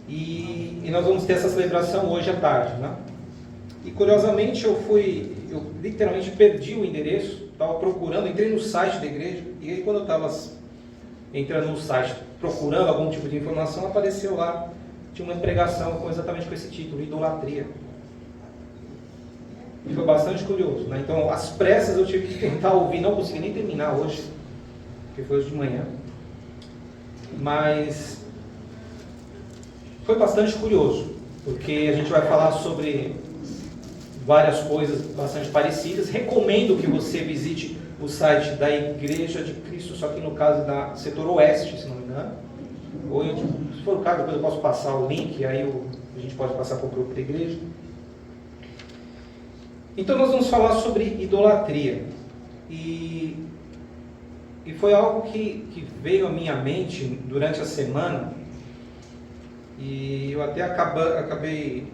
E nós vamos ter essa celebração hoje à tarde, né? E curiosamente eu literalmente perdi o endereço, estava procurando, entrei no site da igreja, e aí quando eu estava entrando no site procurando algum tipo de informação, apareceu lá, tinha uma pregação exatamente com esse título, Idolatria. E foi bastante curioso, né? Então, às pressas eu tive que tentar ouvir, não consegui nem terminar hoje, porque foi hoje de manhã. Mas foi bastante curioso, porque a gente vai falar sobre várias coisas bastante parecidas. Recomendo que você visite o site da Igreja de Cristo, só que no caso da setor oeste, se não me engano. Ou se for o caso, depois eu posso passar o link, aí a gente pode passar para o grupo da igreja. Então nós vamos falar sobre idolatria. E foi algo que veio à minha mente durante a semana. E eu até acabei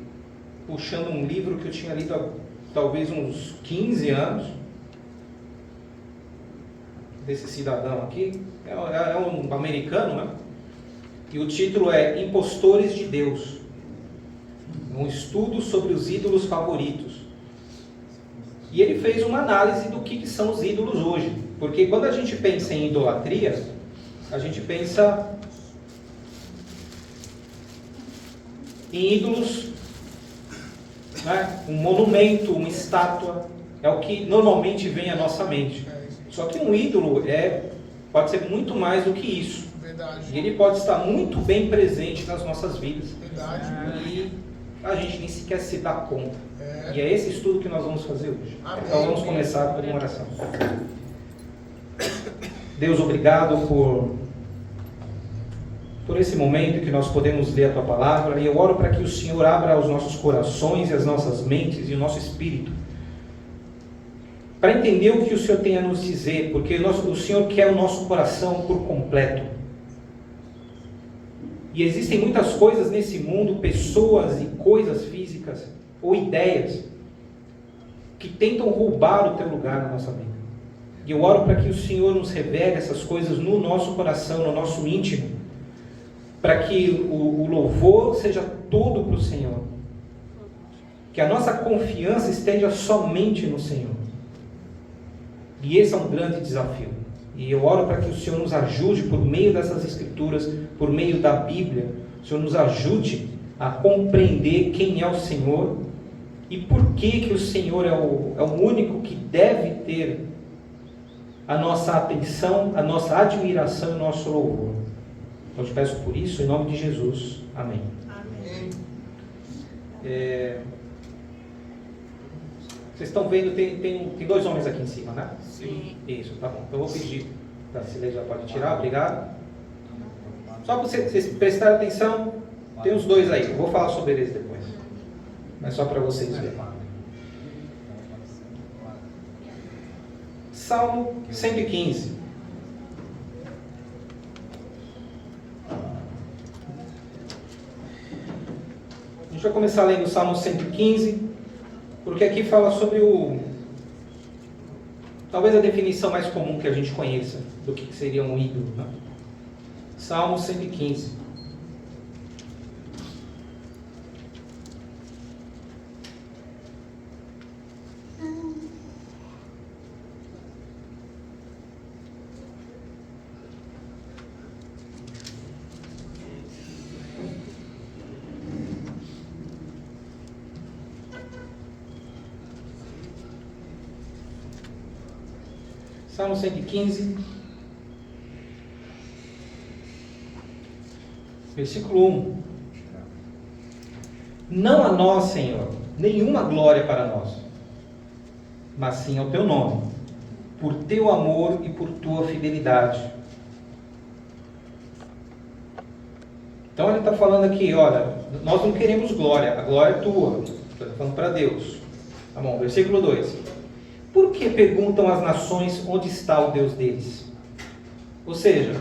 puxando um livro que eu tinha lido há talvez uns 15 anos. Desse cidadão aqui. É um americano, né? E o título é Impostores de Deus. Um estudo sobre os ídolos favoritos. E ele fez uma análise do que são os ídolos hoje. Porque quando a gente pensa em idolatria, a gente pensa em ídolos, né? Um monumento, uma estátua, é o que normalmente vem à nossa mente. Só que um ídolo pode ser muito mais do que isso. Verdade. E ele pode estar muito bem presente nas nossas vidas. Verdade. E a gente nem sequer se dá conta. É. E é esse estudo que nós vamos fazer hoje. Amém. Então vamos começar com uma oração. Deus, obrigado por esse momento que nós podemos ler a Tua Palavra. E eu oro para que o Senhor abra os nossos corações e as nossas mentes e o nosso espírito, para entender o que o Senhor tem a nos dizer, porque o Senhor quer o nosso coração por completo. E existem muitas coisas nesse mundo, pessoas e coisas físicas, ou ideias, que tentam roubar o Teu lugar na nossa vida. E eu oro para que o Senhor nos revele essas coisas no nosso coração, no nosso íntimo, para que o louvor seja todo para o Senhor. Que a nossa confiança esteja somente no Senhor. E esse é um grande desafio. E eu oro para que o Senhor nos ajude por meio dessas Escrituras, por meio da Bíblia. O Senhor nos ajude a compreender quem é o Senhor e por que o Senhor é o único que deve ter a nossa atenção, a nossa admiração e o nosso louvor. Eu te peço por isso, em nome de Jesus. Amém. Amém. Vocês estão vendo, tem dois homens aqui em cima, né? Sim. Isso, tá bom. Então eu vou pedir, a Cileide já pode tirar, obrigado. Só para vocês prestarem atenção, tem os dois aí, eu vou falar sobre eles depois. Mas só para vocês verem. Salmo 115. A gente vai começar lendo o Salmo 115, porque aqui fala sobre talvez a definição mais comum que a gente conheça do que seria um ídolo, né? Salmo 115. Salmo 115, versículo 1. Não a nós, Senhor, nenhuma glória para nós, mas sim ao Teu nome, por Teu amor e por Tua fidelidade. Então ele está falando aqui, olha, nós não queremos glória, a glória é Tua. Está falando para Deus. Tá bom, versículo 2. Por que perguntam as nações onde está o Deus deles? Ou seja,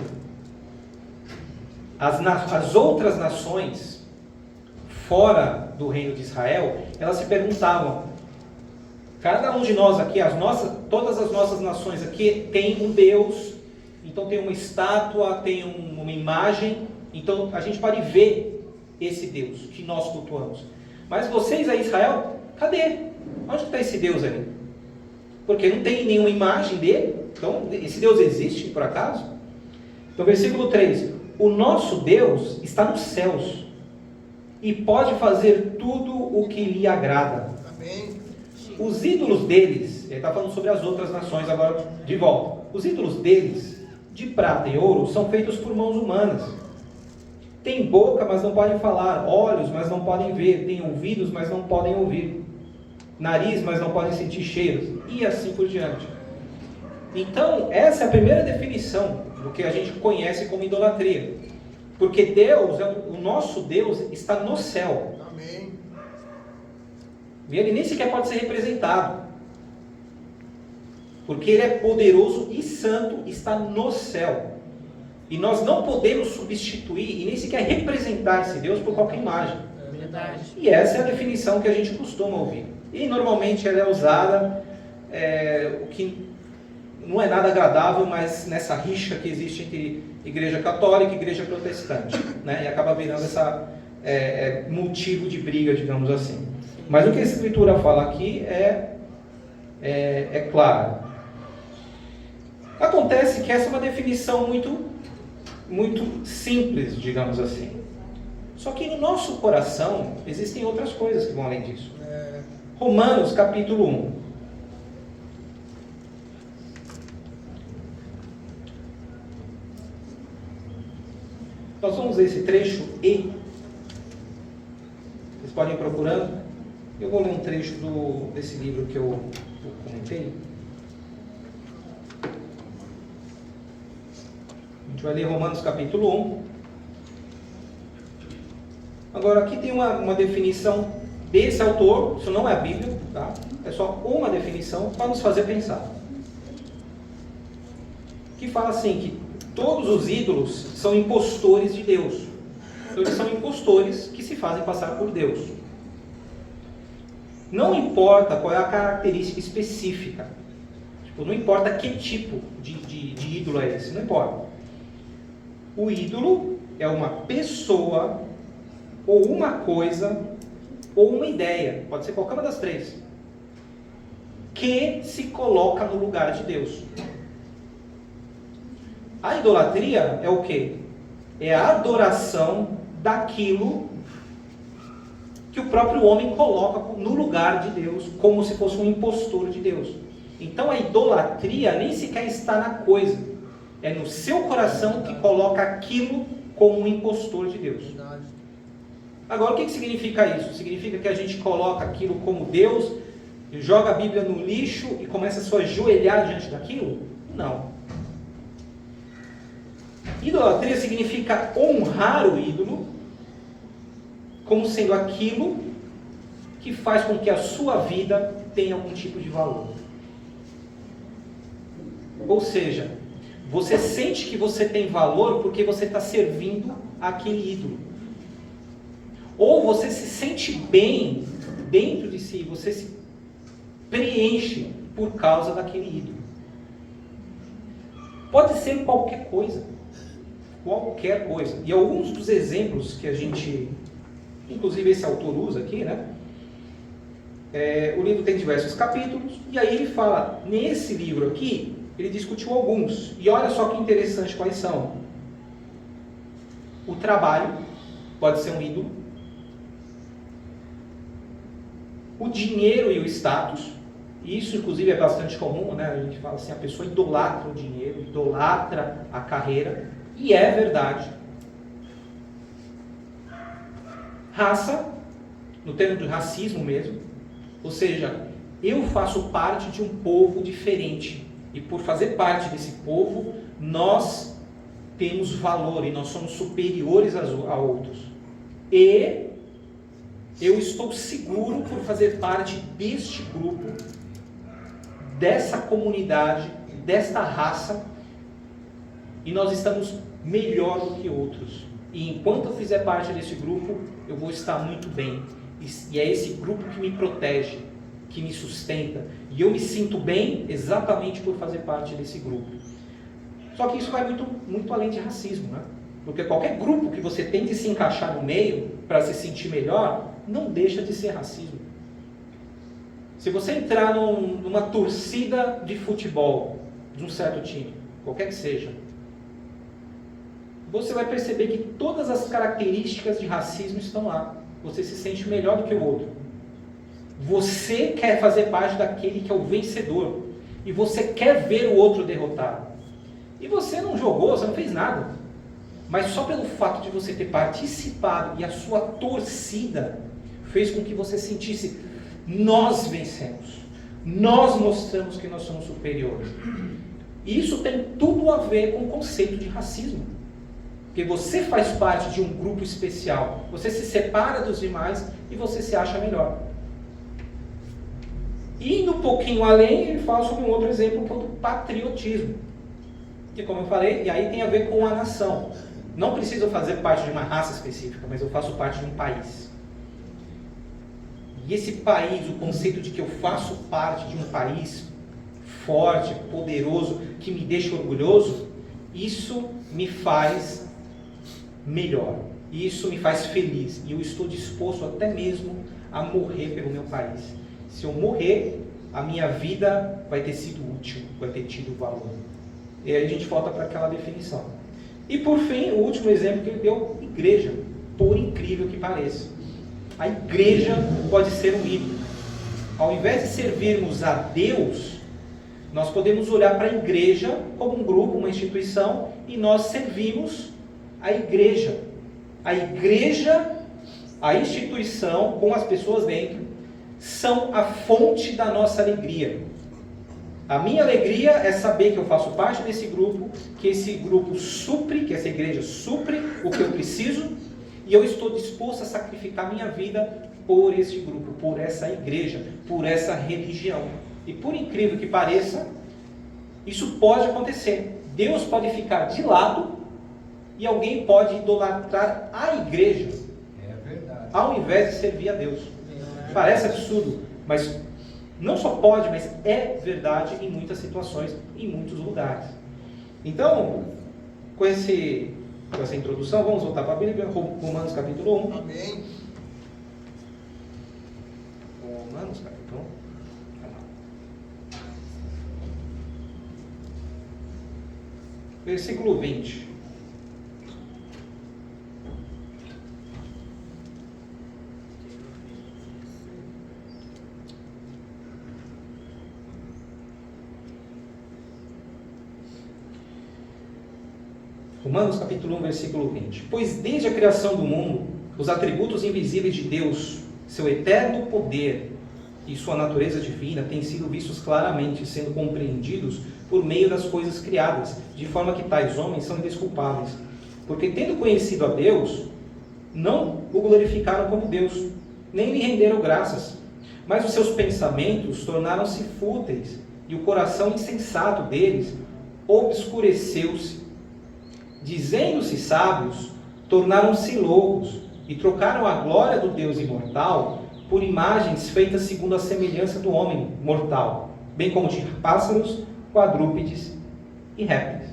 as outras nações, fora do reino de Israel, elas se perguntavam, cada um de nós aqui, todas as nossas nações aqui, tem um Deus, então tem uma estátua, tem uma imagem, então a gente pode ver esse Deus que nós cultuamos. Mas vocês aí, Israel, cadê? Onde está esse Deus aí? Porque não tem nenhuma imagem dele. Então, esse Deus existe, por acaso? Então, versículo 3. O nosso Deus está nos céus e pode fazer tudo o que lhe agrada. Amém. Os ídolos deles, ele está falando sobre as outras nações agora de volta. Os ídolos deles, de prata e ouro, são feitos por mãos humanas. Tem boca, mas não podem falar. Olhos, mas não podem ver. Tem ouvidos, mas não podem ouvir. Nariz, mas não podem sentir cheiros. E assim por diante. Então, essa é a primeira definição do que a gente conhece como idolatria. Porque Deus, o nosso Deus, está no céu. Amém. E ele nem sequer pode ser representado. Porque ele é poderoso e santo, está no céu. E nós não podemos substituir e nem sequer representar esse Deus por qualquer imagem. É verdade. E essa é a definição que a gente costuma ouvir. E normalmente ela é usada, o que não é nada agradável, mas nessa rixa que existe entre igreja católica e igreja protestante, né? E acaba virando essa motivo de briga, digamos assim. Mas o que a Escritura fala aqui é claro. Acontece que essa é uma definição muito simples, digamos assim. Só que no nosso coração existem outras coisas que vão além disso. Romanos capítulo 1. Nós vamos ler esse trecho e vocês podem ir procurando. Eu vou ler um trecho desse livro que eu comentei. A gente vai ler Romanos capítulo 1. Agora aqui tem uma definição desse autor, isso não é a Bíblia, tá? É só uma definição para nos fazer pensar. Que fala assim, que todos os ídolos são impostores de Deus. Então, eles são impostores que se fazem passar por Deus. Não importa qual é a característica específica. Tipo, não importa que tipo de ídolo é esse, não importa. O ídolo é uma pessoa, ou uma coisa, ou uma ideia. Pode ser qualquer uma das três. Que se coloca no lugar de Deus. A idolatria é o quê? É a adoração daquilo que o próprio homem coloca no lugar de Deus, como se fosse um impostor de Deus. Então a idolatria nem sequer está na coisa. É no seu coração que coloca aquilo como um impostor de Deus. Agora, o que significa isso? Significa que a gente coloca aquilo como Deus, joga a Bíblia no lixo e começa a se ajoelhar diante daquilo? Não. Idolatria significa honrar o ídolo como sendo aquilo que faz com que a sua vida tenha algum tipo de valor. Ou seja, você sente que você tem valor porque você está servindo aquele ídolo. Ou você se sente bem dentro de si, você se preenche por causa daquele ídolo. Pode ser qualquer coisa. Qualquer coisa. E alguns dos exemplos que a gente, inclusive esse autor usa aqui, né? O livro tem diversos capítulos, e aí ele fala, nesse livro aqui, ele discutiu alguns. E olha só que interessante quais são. O trabalho pode ser um ídolo. O dinheiro e o status. Isso, inclusive, é bastante comum, né? A gente fala assim, a pessoa idolatra o dinheiro, idolatra a carreira. E é verdade. Raça, no termo de racismo mesmo. Ou seja, eu faço parte de um povo diferente. E por fazer parte desse povo, nós temos valor e nós somos superiores a outros. E eu estou seguro por fazer parte deste grupo, dessa comunidade, desta raça, e nós estamos melhor do que outros. E enquanto eu fizer parte desse grupo, eu vou estar muito bem. E é esse grupo que me protege, que me sustenta. E eu me sinto bem exatamente por fazer parte desse grupo. Só que isso vai muito, muito além de racismo, né? Porque qualquer grupo que você tente se encaixar no meio para se sentir melhor, não deixa de ser racismo. Se você entrar numa torcida de futebol de um certo time, qualquer que seja, você vai perceber que todas as características de racismo estão lá. Você se sente melhor do que o outro. Você quer fazer parte daquele que é o vencedor. E você quer ver o outro derrotado. E você não jogou, você não fez nada. Mas só pelo fato de você ter participado e a sua torcida fez com que você sentisse: nós vencemos. Nós mostramos que nós somos superiores. E isso tem tudo a ver com o conceito de racismo. Porque você faz parte de um grupo especial. Você se separa dos demais e você se acha melhor. Indo um pouquinho além, ele fala sobre um outro exemplo, que é o do patriotismo. Que, como eu falei, e aí tem a ver com a nação. Não preciso fazer parte de uma raça específica, mas eu faço parte de um país. E esse país, o conceito de que eu faço parte de um país forte, poderoso, que me deixa orgulhoso, isso me faz melhor. Isso me faz feliz. E eu estou disposto até mesmo a morrer pelo meu país. Se eu morrer, a minha vida vai ter sido útil, vai ter tido valor. E aí a gente volta para aquela definição. E por fim, o último exemplo que ele deu, igreja. Por incrível que pareça. A igreja pode ser um ídolo. Ao invés de servirmos a Deus, nós podemos olhar para a igreja como um grupo, uma instituição, e nós servimos a igreja. A igreja, a instituição, com as pessoas dentro, são a fonte da nossa alegria. A minha alegria é saber que eu faço parte desse grupo, que esse grupo supre, que essa igreja supre o que eu preciso, e eu estou disposto a sacrificar minha vida por esse grupo, por essa igreja, por essa religião. E por incrível que pareça, isso pode acontecer. Deus pode ficar de lado e alguém pode idolatrar a igreja, ao invés de servir a Deus. Parece absurdo, mas não só pode, mas é verdade em muitas situações, em muitos lugares. Então, com essa introdução, vamos voltar para a Bíblia, Romanos capítulo 1. Amém. Romanos capítulo 1. Versículo 20. Romanos capítulo 1, versículo 20. Pois desde a criação do mundo, os atributos invisíveis de Deus, seu eterno poder e sua natureza divina têm sido vistos claramente, sendo compreendidos por meio das coisas criadas, de forma que tais homens são indesculpáveis. Porque tendo conhecido a Deus, não o glorificaram como Deus, nem lhe renderam graças. Mas os seus pensamentos tornaram-se fúteis, e o coração insensato deles obscureceu-se. Dizendo-se sábios, tornaram-se loucos, e trocaram a glória do Deus imortal por imagens feitas segundo a semelhança do homem mortal, bem como de pássaros, quadrúpedes e répteis.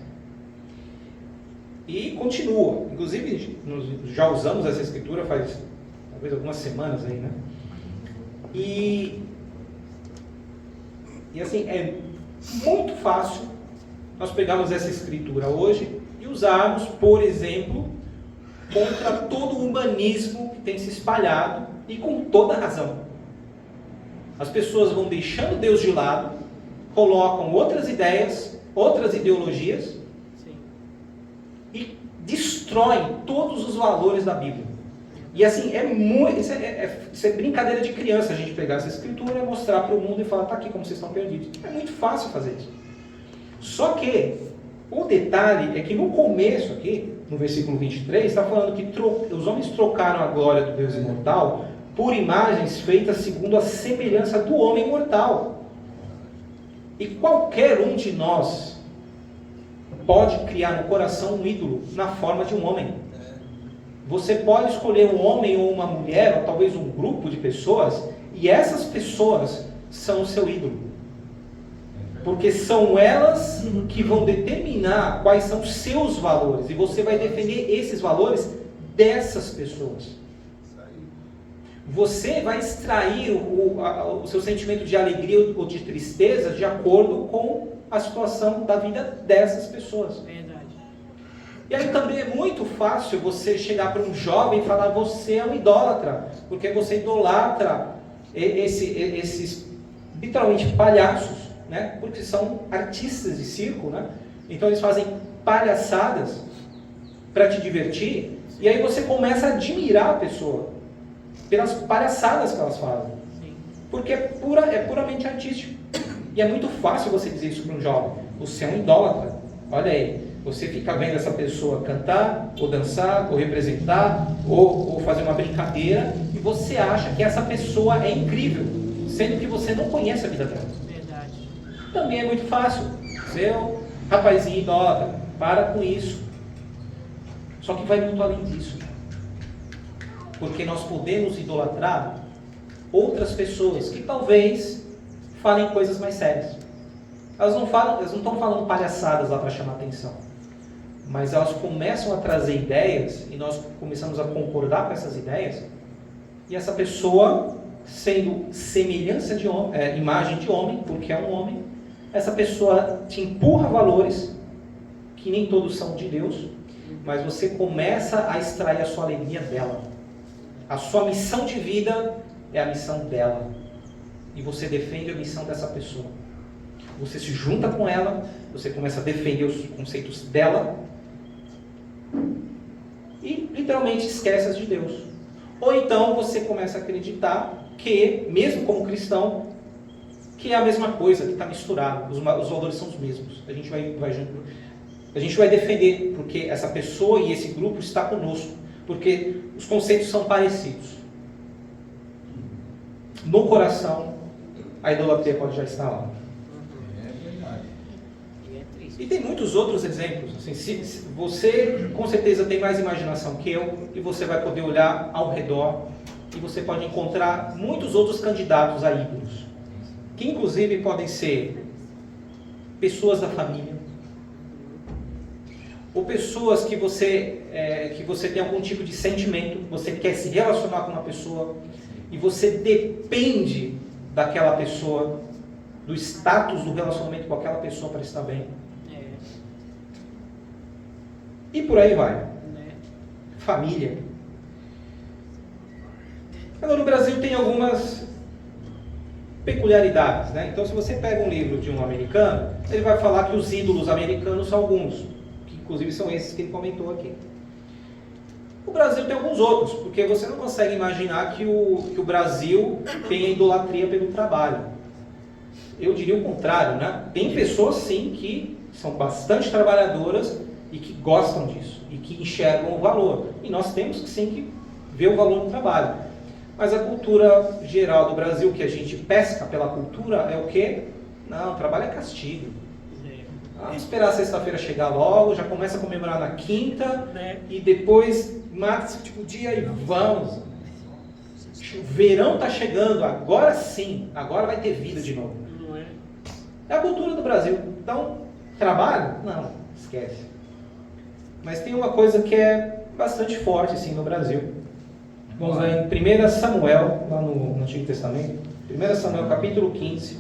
E continua. Inclusive, nós já usamos essa escritura faz talvez algumas semanas aí, né? E assim, é muito fácil nós pegarmos essa escritura hoje e usarmos, por exemplo, contra todo o humanismo que tem se espalhado, e com toda razão. As pessoas vão deixando Deus de lado, colocam outras ideias, outras ideologias, sim, e destroem todos os valores da Bíblia. E assim, isso é brincadeira de criança, a gente pegar essa escritura, mostrar para o mundo e falar: está aqui como vocês estão perdidos. É muito fácil fazer isso. Só que o detalhe é que no começo aqui, no versículo 23, está falando que os homens trocaram a glória do Deus imortal por imagens feitas segundo a semelhança do homem mortal. E qualquer um de nós pode criar no coração um ídolo na forma de um homem. Você pode escolher um homem ou uma mulher, ou talvez um grupo de pessoas, e essas pessoas são o seu ídolo. Porque são elas que vão determinar quais são os seus valores. E você vai defender esses valores dessas pessoas. Você vai extrair o seu sentimento de alegria ou de tristeza de acordo com a situação da vida dessas pessoas. Verdade. E aí também é muito fácil você chegar para um jovem e falar: você é um idólatra, porque você idolatra esses literalmente palhaços, né? Porque são artistas de circo, né? Então eles fazem palhaçadas para te divertir, e aí você começa a admirar a pessoa pelas palhaçadas que elas fazem. Sim. Porque é puramente artístico. E é muito fácil você dizer isso para um jovem: você é um idólatra. Olha aí, você fica vendo essa pessoa cantar, ou dançar, ou representar, ou fazer uma brincadeira, e você acha que essa pessoa é incrível, sendo que você não conhece a vida dela. Verdade. Também é muito fácil. Você é um rapazinho idólatra, para com isso. Só que vai muito além disso. Porque nós podemos idolatrar outras pessoas que talvez falem coisas mais sérias. Elas não estão falando palhaçadas lá para chamar atenção. Mas elas começam a trazer ideias, e nós começamos a concordar com essas ideias, e essa pessoa, sendo semelhança de homem, imagem de homem, porque é um homem, essa pessoa te empurra valores, que nem todos são de Deus, mas você começa a extrair a sua alegria dela. A sua missão de vida é a missão dela. E você defende a missão dessa pessoa. Você se junta com ela, você começa a defender os conceitos dela e literalmente esquece as de Deus. Ou então você começa a acreditar que, mesmo como cristão, que é a mesma coisa, que está misturado, os valores são os mesmos. A gente vai defender porque essa pessoa e esse grupo está conosco, porque os conceitos são parecidos. No coração, a idolatria pode já estar lá. E tem muitos outros exemplos. Assim, se você com certeza tem mais imaginação que eu, e você vai poder olhar ao redor, e você pode encontrar muitos outros candidatos a ídolos, que inclusive podem ser pessoas da família, ou pessoas que você tem algum tipo de sentimento, você quer se relacionar com uma pessoa, e você depende daquela pessoa, do status do relacionamento com aquela pessoa para estar bem. E por aí vai. Família. Agora, no Brasil tem algumas peculiaridades, né? Então, se você pega um livro de um americano, ele vai falar que os ídolos americanos são alguns, que inclusive são esses que ele comentou aqui. O Brasil tem alguns outros, porque você não consegue imaginar que o Brasil tem a idolatria pelo trabalho. Eu diria o contrário, né? Tem pessoas, sim, que são bastante trabalhadoras e que gostam disso, e que enxergam o valor. E nós temos que, sim, que ver o valor do trabalho. Mas a cultura geral do Brasil, que a gente pesca pela cultura, é o quê? Não, trabalho é castigo. Vamos esperar a sexta-feira chegar logo, já começa a comemorar na quinta, e depois mata esse tipo de dia e vamos. O verão está chegando, agora sim, agora vai ter vida de novo. É a cultura do Brasil. Então, trabalho? Não, esquece. Mas tem uma coisa que é bastante forte assim, no Brasil. Vamos lá em 1 Samuel, lá no Antigo Testamento. 1 Samuel capítulo 15.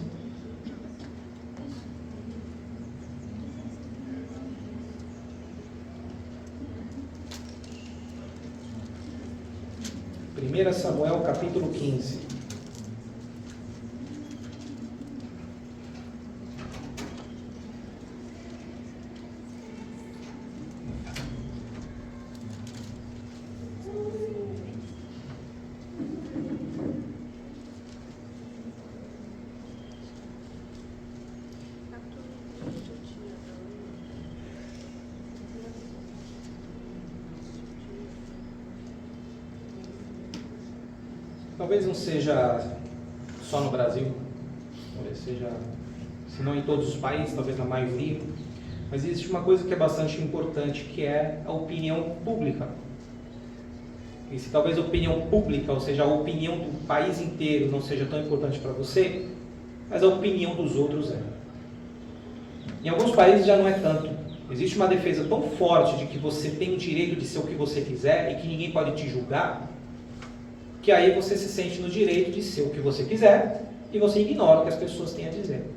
Primeira Samuel capítulo 15. Talvez não seja só no Brasil, talvez seja, se não em todos os países, talvez na maioria, mas existe uma coisa que é bastante importante, que é a opinião pública. E se talvez a opinião pública, ou seja, a opinião do país inteiro não seja tão importante para você, mas a opinião dos outros é. Em alguns países já não é tanto. Existe uma defesa tão forte de que você tem o direito de ser o que você quiser e que ninguém pode te julgar, que aí você se sente no direito de ser o que você quiser e você ignora o que as pessoas têm a dizer.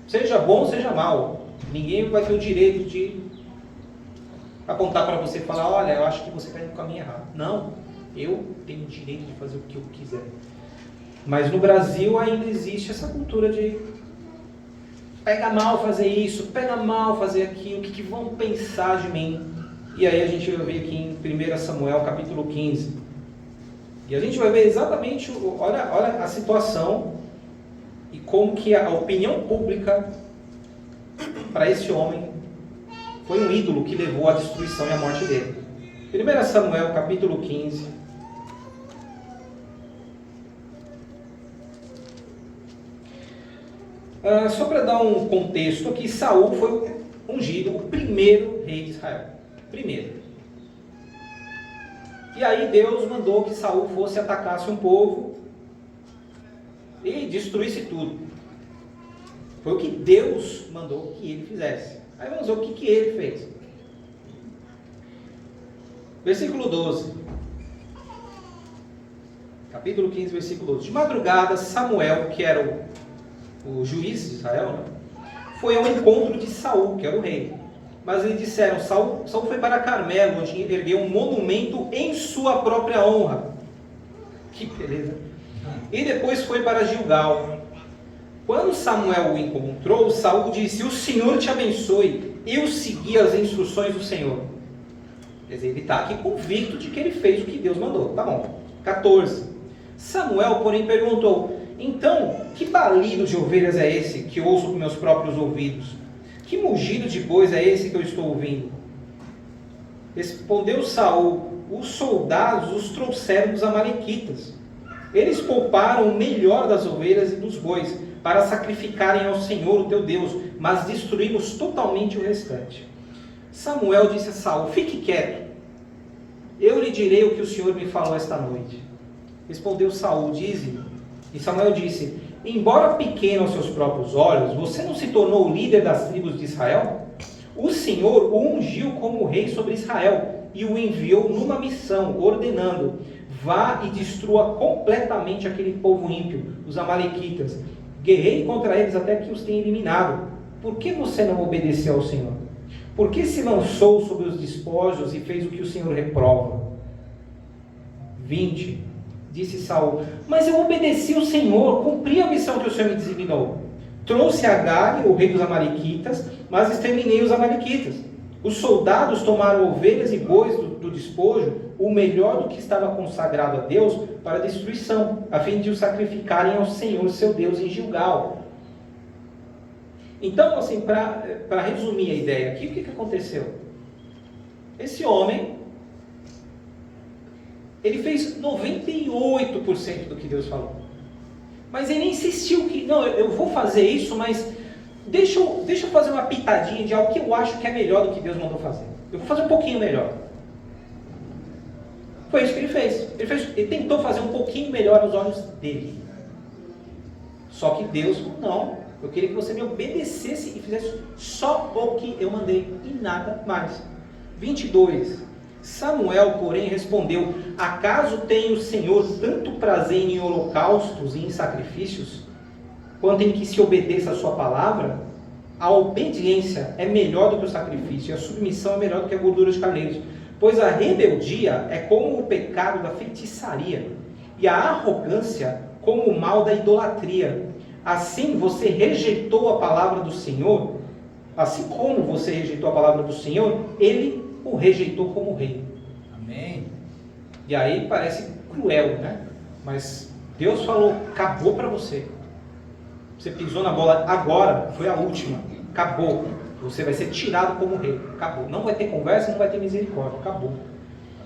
Seja bom, seja mal, ninguém vai ter o direito de apontar para você e falar, olha, eu acho que você está indo no caminho errado. Não, eu tenho o direito de fazer o que eu quiser. Mas no Brasil ainda existe essa cultura de pega mal fazer isso, pega mal fazer aquilo, o que vão pensar de mim? E aí a gente vai ver aqui em 1 Samuel capítulo 15. E a gente vai ver exatamente, olha a situação e como que a opinião pública para esse homem foi um ídolo que levou à destruição e à morte dele. 1 Samuel capítulo 15. Só para dar um contexto aqui, Saul foi ungido o primeiro rei de Israel. Primeiro. E aí Deus mandou que Saul fosse atacasse um povo e destruísse tudo. Foi o que Deus mandou que ele fizesse. Aí vamos ver o que ele fez. Versículo 12. Capítulo 15, versículo 12. De madrugada, Samuel, que era o juiz de Israel, né, foi ao encontro de Saul, que era o rei. Mas eles disseram, Saul foi para Carmelo, onde ergueu um monumento em sua própria honra. Que beleza. E depois foi para Gilgal. Quando Samuel o encontrou, Saul disse, o Senhor te abençoe. Eu segui as instruções do Senhor. Quer dizer, ele está aqui convicto de que ele fez o que Deus mandou. Tá bom. 14. Samuel, porém, perguntou, então, que balido de ovelhas é esse que ouço com meus próprios ouvidos? Que mugido de bois é esse que eu estou ouvindo? Respondeu Saul, os soldados os trouxeram dos amalequitas. Eles pouparam o melhor das ovelhas e dos bois, para sacrificarem ao Senhor, o teu Deus, mas destruímos totalmente o restante. Samuel disse a Saul, fique quieto, eu lhe direi o que o Senhor me falou esta noite. Respondeu Saul, dize-me. E Samuel disse, embora pequeno aos seus próprios olhos, você não se tornou o líder das tribos de Israel? O Senhor o ungiu como rei sobre Israel e o enviou numa missão, ordenando, vá e destrua completamente aquele povo ímpio, os amalequitas. Guerreie contra eles até que os tenha eliminado. Por que você não obedeceu ao Senhor? Por que se lançou sobre os despojos e fez o que o Senhor reprova? 20. Disse Saul, mas eu obedeci ao Senhor, cumpri a missão que o Senhor me designou. Trouxe Agag, o rei dos amalequitas, mas exterminei os amalequitas. Os soldados tomaram ovelhas e bois do despojo, o melhor do que estava consagrado a Deus, para destruição, a fim de o sacrificarem ao Senhor, seu Deus, em Gilgal. Então, assim, para resumir a ideia aqui, o que aconteceu? Esse homem, ele fez 98% do que Deus falou. Mas ele insistiu que, não, eu vou fazer isso, mas deixa eu fazer uma pitadinha de algo que eu acho que é melhor do que Deus mandou fazer. Eu vou fazer um pouquinho melhor. Foi isso que ele fez. Ele tentou fazer um pouquinho melhor aos olhos dele. Só que Deus falou, não, eu queria que você me obedecesse e fizesse só o que eu mandei e nada mais. 22. Samuel, porém, respondeu, acaso tem o Senhor tanto prazer em holocaustos e em sacrifícios, quanto em que se obedeça a sua palavra? A obediência é melhor do que o sacrifício, e a submissão é melhor do que a gordura de carneiros. Pois a rebeldia é como o pecado da feitiçaria, e a arrogância como o mal da idolatria. Assim você rejeitou a palavra do Senhor, assim como você rejeitou a palavra do Senhor, ele o rejeitou como rei. Amém. E aí parece cruel, né? Mas Deus falou, acabou para você. Você pisou na bola agora, foi a última. Acabou. Você vai ser tirado como rei. Acabou. Não vai ter conversa, não vai ter misericórdia. Acabou.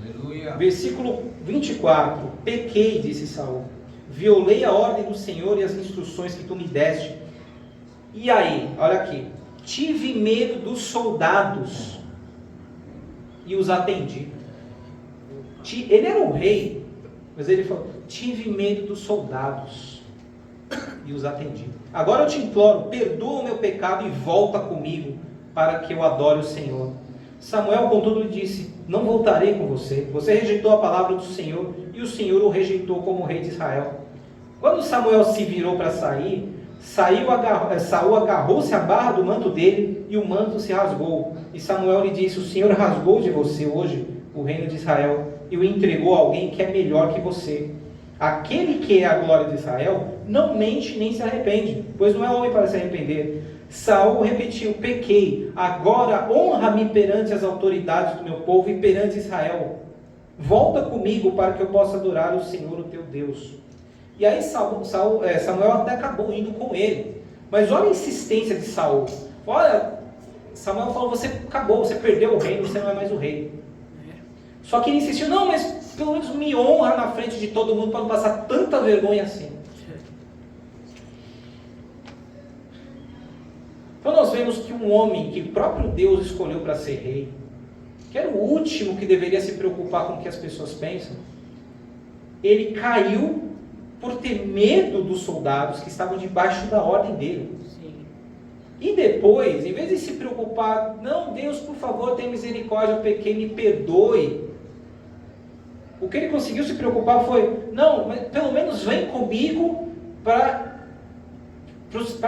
Aleluia. Versículo 24. Pequei, disse Saul. Violei a ordem do Senhor e as instruções que tu me deste. E aí, olha aqui. Tive medo dos soldados e os atendi. Ele era um rei, mas ele falou, tive medo dos soldados e os atendi. Agora eu te imploro, perdoa o meu pecado e volta comigo, para que eu adore o Senhor. Samuel, contudo, lhe disse: não voltarei com você. Você rejeitou a palavra do Senhor, e o Senhor o rejeitou como rei de Israel. Quando Samuel se virou para sair, Saul agarrou-se à barra do manto dele, e o manto se rasgou. E Samuel lhe disse: o Senhor rasgou de você hoje o reino de Israel, e o entregou a alguém que é melhor que você. Aquele que é a glória de Israel não mente nem se arrepende, pois não é homem para se arrepender. Saul repetiu: pequei, agora honra-me perante as autoridades do meu povo e perante Israel. Volta comigo para que eu possa adorar o Senhor, o teu Deus. E aí Samuel até acabou indo com ele. Mas olha a insistência de Saul. Olha, Samuel falou: você acabou, você perdeu o reino, você não é mais o rei. Só que ele insistiu: não, mas pelo menos me honra na frente de todo mundo para não passar tanta vergonha assim. Então nós vemos que um homem que o próprio Deus escolheu para ser rei, que era o último que deveria se preocupar com o que as pessoas pensam, ele caiu por ter medo dos soldados que estavam debaixo da ordem dele. Sim. E depois, em vez de se preocupar: não, Deus, por favor, tenha misericórdia, eu pequei, me perdoe. O que ele conseguiu se preocupar foi: não, mas pelo menos vem comigo para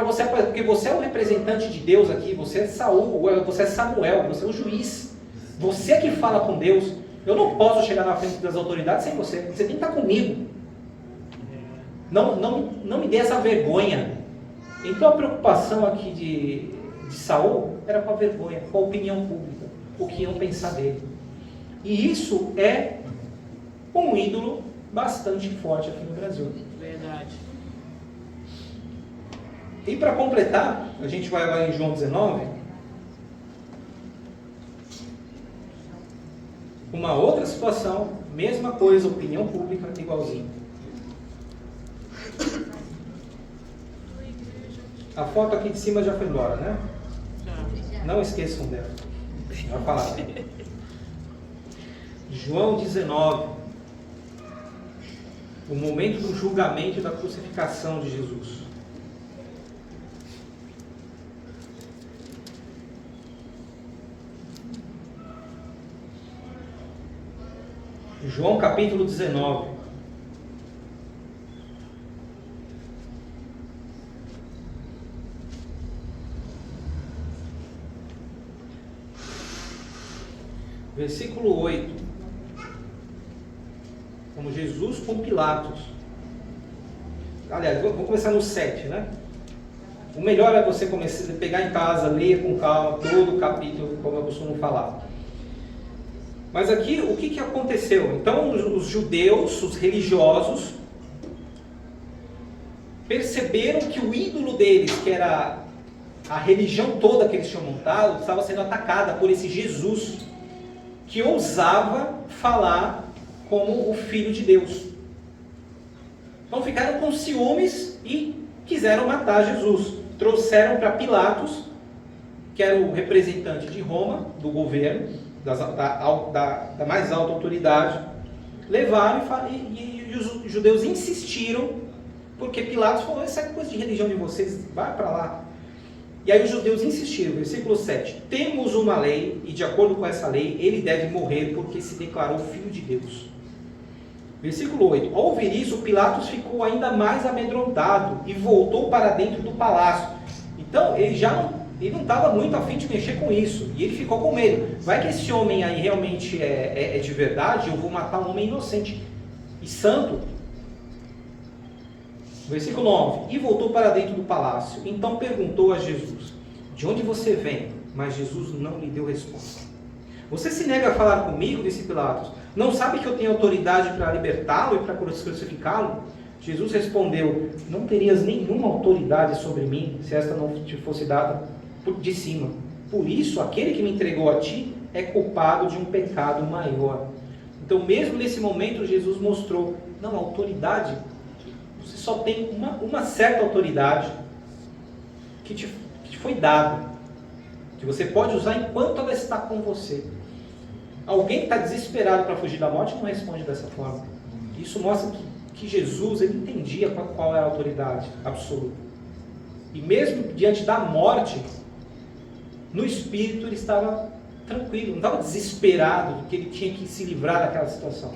você, porque você é o representante de Deus aqui, você é Saul, você é Samuel, você é o juiz, você é que fala com Deus. Eu não posso chegar na frente das autoridades sem você, você tem que estar comigo. Não me dê essa vergonha. Então a preocupação aqui de Saul era com a vergonha, com a opinião pública, o que iam pensar dele. E isso é um ídolo bastante forte aqui no Brasil. Verdade. E para completar, a gente vai lá em João 19. Uma outra situação, mesma coisa, opinião pública, igualzinho. A foto aqui de cima já foi embora, né? Não esqueçam dela. Vai falar. João 19. O momento do julgamento e da crucificação de Jesus. João capítulo 19. Versículo 8. Como Jesus com Pilatos. Aliás, vamos começar no 7, né? O melhor é você começar a pegar em casa, ler com calma todo o capítulo, como eu costumo falar. Mas aqui, o que aconteceu? Então, os judeus, os religiosos, perceberam que o ídolo deles, que era a religião toda que eles tinham montado, estava sendo atacada por esse Jesus, que ousava falar como o Filho de Deus. Então ficaram com ciúmes e quiseram matar Jesus. Trouxeram para Pilatos, que era o representante de Roma, do governo, da mais alta autoridade. Levaram e os judeus insistiram, porque Pilatos falou: essa é coisa de religião de vocês, vai para lá. E aí os judeus insistiram, versículo 7, temos uma lei, e de acordo com essa lei, ele deve morrer, porque se declarou filho de Deus. Versículo 8, ao ouvir isso, Pilatos ficou ainda mais amedrontado, e voltou para dentro do palácio. Então, ele não estava muito a fim de mexer com isso, e ele ficou com medo. Vai que esse homem aí realmente é de verdade, eu vou matar um homem inocente e santo. Versículo 9, e voltou para dentro do palácio. Então perguntou a Jesus: de onde você vem? Mas Jesus não lhe deu resposta. Você se nega a falar comigo? Disse Pilatos. Não sabe que eu tenho autoridade para libertá-lo e para crucificá-lo? Jesus respondeu: não terias nenhuma autoridade sobre mim, se esta não te fosse dada de cima. Por isso, aquele que me entregou a ti é culpado de um pecado maior. Então, mesmo nesse momento, Jesus mostrou: não, a autoridade, você só tem uma certa autoridade que te foi dada, que você pode usar enquanto ela está com você. Alguém que está desesperado para fugir da morte não responde dessa forma. Isso mostra que que Jesus, ele entendia qual era a autoridade absoluta. E mesmo diante da morte, no espírito ele estava tranquilo, não estava desesperado que ele tinha que se livrar daquela situação.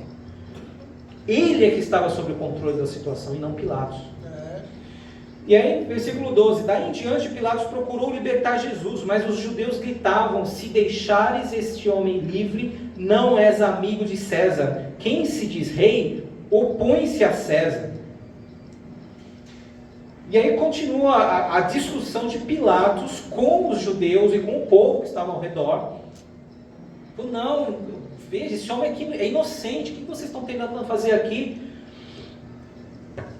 Ele é que estava sob o controle da situação e não Pilatos. E aí, versículo 12, daí em diante Pilatos procurou libertar Jesus, mas os judeus gritavam: se deixares este homem livre, não és amigo de César. Quem se diz rei, opõe-se a César. E aí continua a discussão de Pilatos com os judeus e com o povo que estava ao redor. Não, veja, esse homem aqui é inocente, o que vocês estão tentando fazer aqui?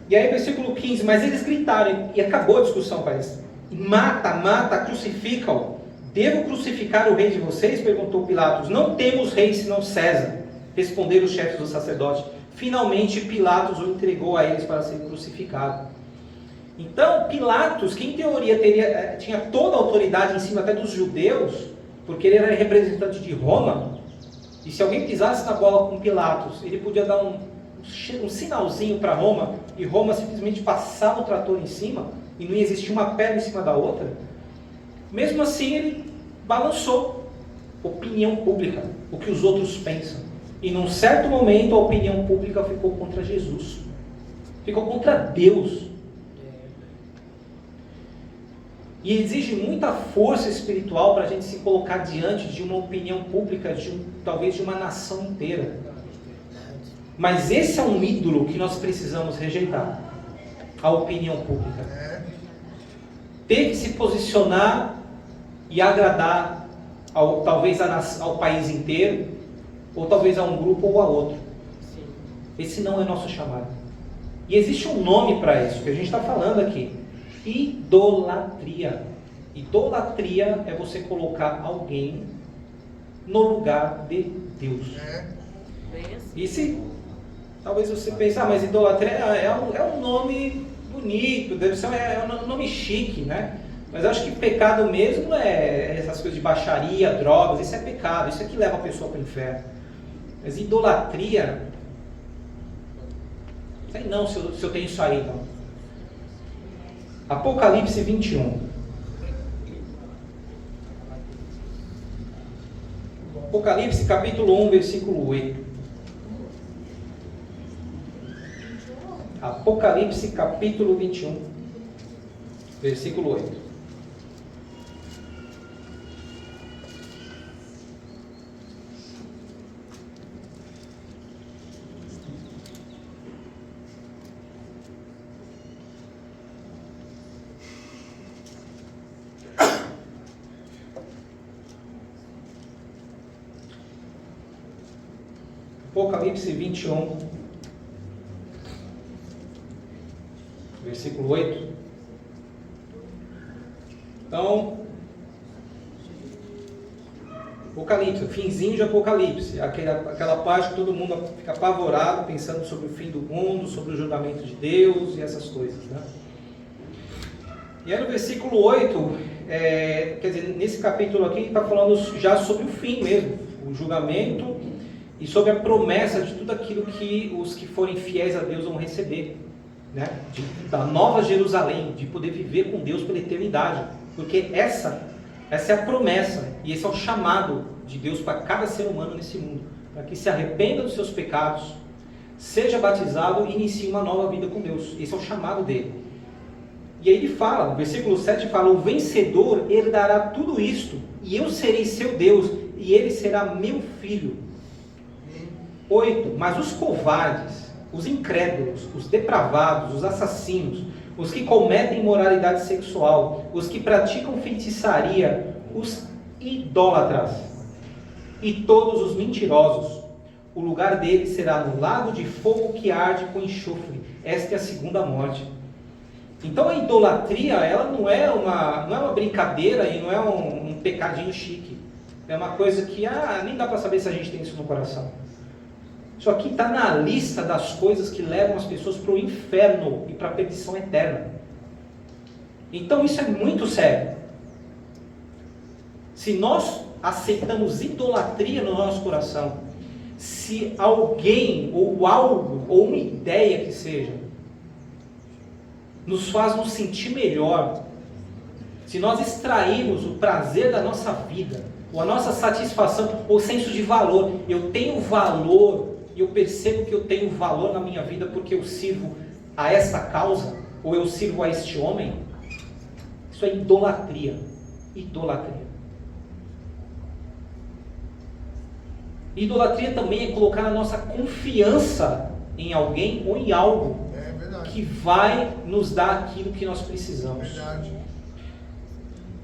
E aí, versículo 15, mas eles gritaram, e acabou a discussão, parece. Mata, mata, crucifica-o. Devo crucificar o rei de vocês? Perguntou Pilatos. Não temos rei senão César, responderam os chefes dos sacerdotes. Finalmente, Pilatos o entregou a eles para ser crucificado. Então, Pilatos, que em teoria tinha toda a autoridade em cima até dos judeus, porque ele era representante de Roma, e se alguém pisasse na bola com Pilatos, ele podia dar um sinalzinho para Roma, e Roma simplesmente passava o trator em cima, e não ia existir uma perna em cima da outra. Mesmo assim, ele balançou opinião pública, o que os outros pensam. E num certo momento, a opinião pública ficou contra Jesus, ficou contra Deus. E exige muita força espiritual para a gente se colocar diante de uma opinião pública, talvez de uma nação inteira. Mas esse é um ídolo que nós precisamos rejeitar, a opinião pública. Ter que se posicionar e agradar talvez ao país inteiro, ou talvez a um grupo ou a outro. Esse não é nosso chamado. E existe um nome para isso, que a gente está falando aqui: idolatria. Idolatria é você colocar alguém no lugar de Deus. E se talvez você pense, mas idolatria é um nome bonito, deve ser um nome chique, né? Mas eu acho que pecado mesmo é essas coisas de baixaria, drogas, isso é pecado, isso é que leva a pessoa para o inferno. Mas idolatria, sei não se eu tenho isso aí, não. Apocalipse 21. Apocalipse capítulo 1, versículo 8. Apocalipse capítulo 21, versículo 8. Apocalipse 21, versículo 8. Então, Apocalipse, finzinho de Apocalipse, aquela parte que todo mundo fica apavorado, pensando sobre o fim do mundo, sobre o julgamento de Deus e essas coisas, né? E aí no versículo 8, quer dizer, nesse capítulo aqui está falando já sobre o fim mesmo, o julgamento, e sobre a promessa de tudo aquilo que os que forem fiéis a Deus vão receber, né? Da nova Jerusalém, de poder viver com Deus pela eternidade, porque essa é a promessa, e esse é o chamado de Deus para cada ser humano nesse mundo, para que se arrependa dos seus pecados, seja batizado e inicie uma nova vida com Deus. Esse é o chamado dele. E aí ele fala, no versículo 7 fala: o vencedor herdará tudo isto, e eu serei seu Deus, e ele será meu filho. 8. Mas os covardes, os incrédulos, os depravados, os assassinos, os que cometem imoralidade sexual, os que praticam feitiçaria, os idólatras e todos os mentirosos, o lugar deles será no lago de fogo que arde com enxofre. Esta é a segunda morte. Então a idolatria, ela não é uma brincadeira e não é um pecadinho chique. É uma coisa que nem dá para saber se a gente tem isso no coração. Isso aqui está na lista das coisas que levam as pessoas para o inferno e para a perdição eterna. Então isso é muito sério. Se nós aceitamos idolatria no nosso coração, se alguém, ou algo, ou uma ideia que seja, nos faz nos sentir melhor, se nós extrairmos o prazer da nossa vida, ou a nossa satisfação, ou senso de valor, eu tenho valor, e eu percebo que eu tenho valor na minha vida porque eu sirvo a esta causa, ou eu sirvo a este homem, isso é idolatria. Idolatria. Idolatria também é colocar a nossa confiança em alguém ou em algo que vai nos dar aquilo que nós precisamos.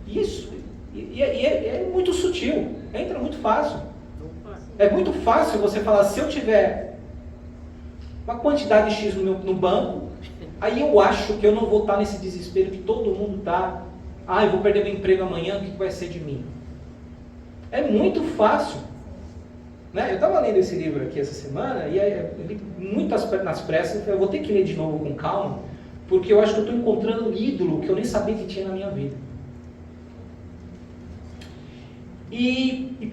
Isso. E é muito sutil. Entra muito fácil. É muito fácil você falar, se eu tiver uma quantidade X no banco, aí eu acho que eu não vou estar nesse desespero que todo mundo está. Eu vou perder meu emprego amanhã, o que vai ser de mim? É muito fácil. Né? Eu estava lendo esse livro aqui essa semana, e eu li muitas nas pressas, eu vou ter que ler de novo com calma, porque eu acho que eu estou encontrando um ídolo que eu nem sabia que tinha na minha vida. E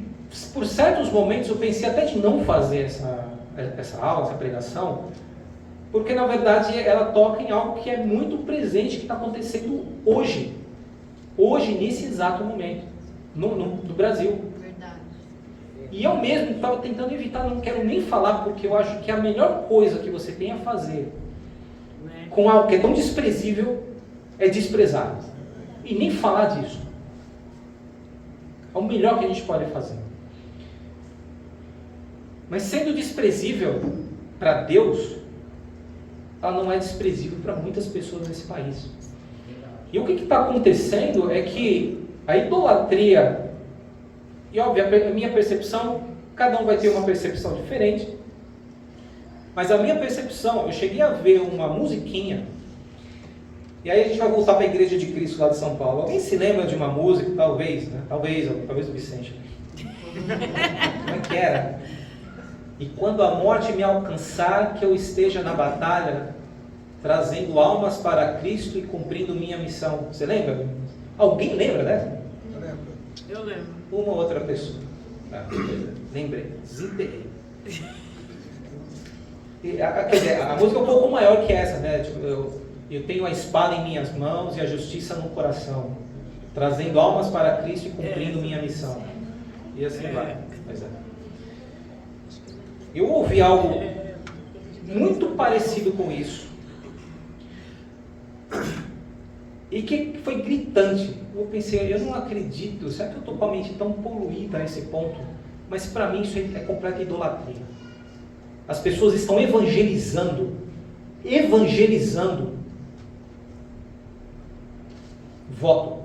por certos momentos eu pensei até de não fazer essa aula, essa pregação, porque na verdade ela toca em algo que é muito presente, que está acontecendo hoje, nesse exato momento, no Brasil. Verdade. E eu mesmo estava tentando evitar, não quero nem falar, porque eu acho que a melhor coisa que você tem a fazer com algo que é tão desprezível é desprezar. E nem falar disso. É o melhor que a gente pode fazer. Mas sendo desprezível para Deus, ela não é desprezível para muitas pessoas nesse país. E o que está acontecendo é que a idolatria, e óbvio, a minha percepção, cada um vai ter uma percepção diferente, mas a minha percepção, eu cheguei a ver uma musiquinha, e aí a gente vai voltar para a Igreja de Cristo lá de São Paulo. Alguém se lembra de uma música, talvez, né? Talvez o Vicente. Como é que era? E quando a morte me alcançar, que eu esteja na batalha, trazendo almas para Cristo e cumprindo minha missão. Você lembra? Alguém lembra dessa? Eu lembro. Uma ou outra pessoa. Lembrei. Desenterrei. Quer dizer, a música é um pouco maior que essa, né? Tipo, eu tenho a espada em minhas mãos e a justiça no coração, trazendo almas para Cristo e cumprindo minha missão. E assim vai. Pois é. Eu ouvi algo muito parecido com isso. E que foi gritante. Eu pensei, eu não acredito, será que eu estou com a mente tão poluída a esse ponto? Mas para mim isso é completa idolatria. As pessoas estão evangelizando voto.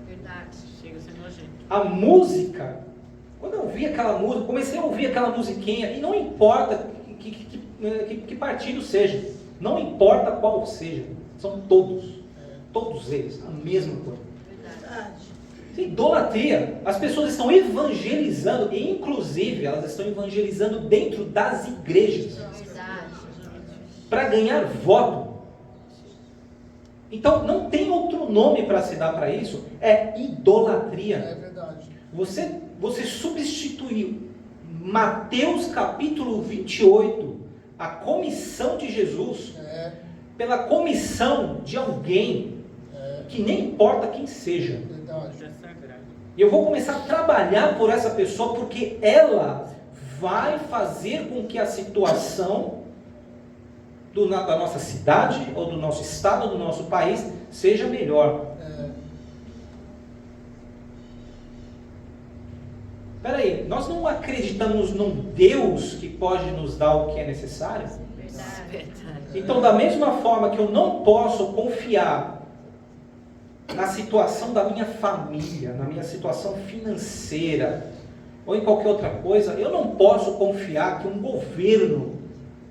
Verdade. Chega a ser nojento. A música, quando eu ouvi aquela música, comecei a ouvir aquela musiquinha, e não importa que partido seja, não importa qual seja, são todos eles, a mesma coisa. Verdade. Idolatria, as pessoas estão evangelizando, e inclusive elas estão evangelizando dentro das igrejas, Verdade. para ganhar voto. Então não tem outro nome para se dar para isso, é idolatria. É verdade. Você substituiu Mateus capítulo 28, a comissão de Jesus, pela comissão de alguém que nem importa quem seja. Verdade. E eu vou começar a trabalhar por essa pessoa, porque ela vai fazer com que a situação da nossa cidade, ou do nosso estado, ou do nosso país, seja melhor. Espera aí, nós não acreditamos num Deus que pode nos dar o que é necessário? Verdade. Então, da mesma forma que eu não posso confiar na situação da minha família, na minha situação financeira, ou em qualquer outra coisa, eu não posso confiar que um governo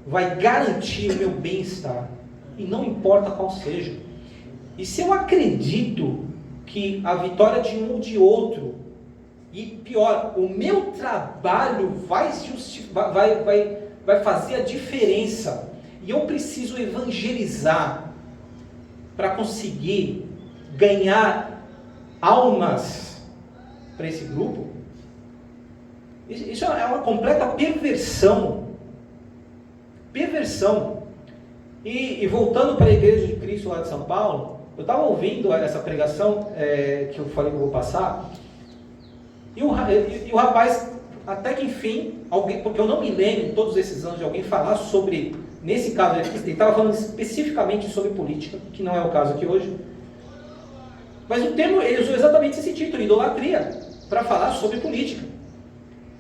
vai garantir o meu bem-estar, e não importa qual seja. E se eu acredito que a vitória de um ou de outro, e pior, o meu trabalho vai fazer a diferença, e eu preciso evangelizar para conseguir ganhar almas para esse grupo, Isso é uma completa perversão. Perversão. E voltando para a Igreja de Cristo lá de São Paulo, eu estava ouvindo essa pregação que eu falei que eu vou passar, e o rapaz, até que enfim, alguém, porque eu não me lembro em todos esses anos de alguém falar sobre, nesse caso, ele estava falando especificamente sobre política, que não é o caso aqui hoje, mas o termo, ele usou exatamente esse título, idolatria, para falar sobre política.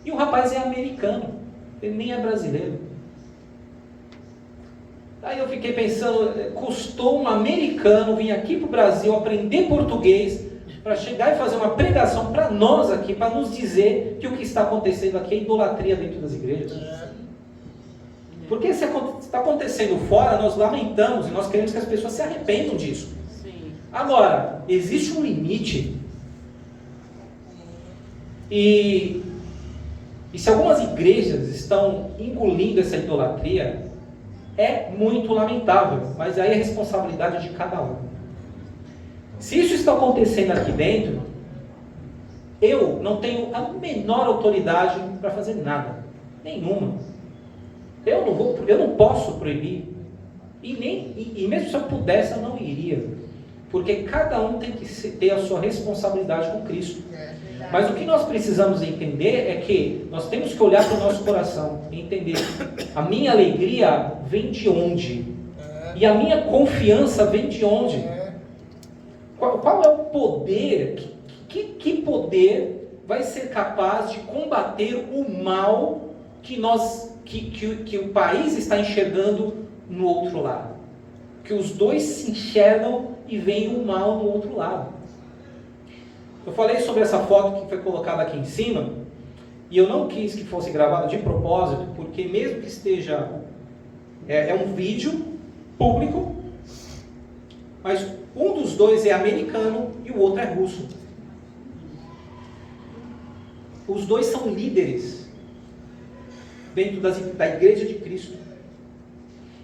E o rapaz é americano, ele nem é brasileiro. Aí eu fiquei pensando, custou um americano vir aqui para o Brasil aprender português para chegar e fazer uma pregação para nós aqui, para nos dizer que o que está acontecendo aqui é idolatria dentro das igrejas. Porque se está acontecendo fora, nós lamentamos e nós queremos que as pessoas se arrependam disso. Sim. Agora, existe um limite. E se algumas igrejas estão engolindo essa idolatria, é muito lamentável, mas aí é responsabilidade de cada um. Se isso está acontecendo aqui dentro, eu não tenho a menor autoridade para fazer nada, nenhuma. Eu não posso proibir, e mesmo se eu pudesse, eu não iria, porque cada um tem que ter a sua responsabilidade com Cristo. Mas o que nós precisamos entender é que nós temos que olhar para o nosso coração e entender, a minha alegria vem de onde? E a minha confiança vem de onde? Qual é o poder? Que poder vai ser capaz de combater o mal que o país está enxergando no outro lado? Que os dois se enxergam e veem o mal no outro lado. Eu falei sobre essa foto que foi colocada aqui em cima, e eu não quis que fosse gravada de propósito, porque mesmo que esteja, é um vídeo público, mas um dos dois é americano e o outro é russo. Os dois são líderes dentro da Igreja de Cristo.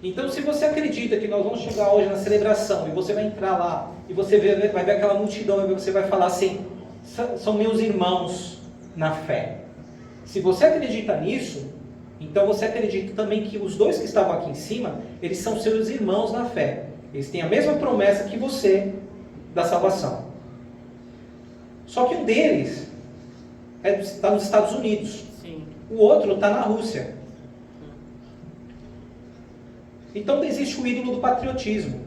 Então, se você acredita que nós vamos chegar hoje na celebração, e você vai entrar lá, e você vai ver aquela multidão, e você vai falar assim, são meus irmãos na fé. Se você acredita nisso, então você acredita também que os dois que estavam aqui em cima, eles são seus irmãos na fé. Eles têm a mesma promessa que você da salvação. Só que um deles está nos Estados Unidos. Sim. O outro está na Rússia. Então existe o ídolo do patriotismo.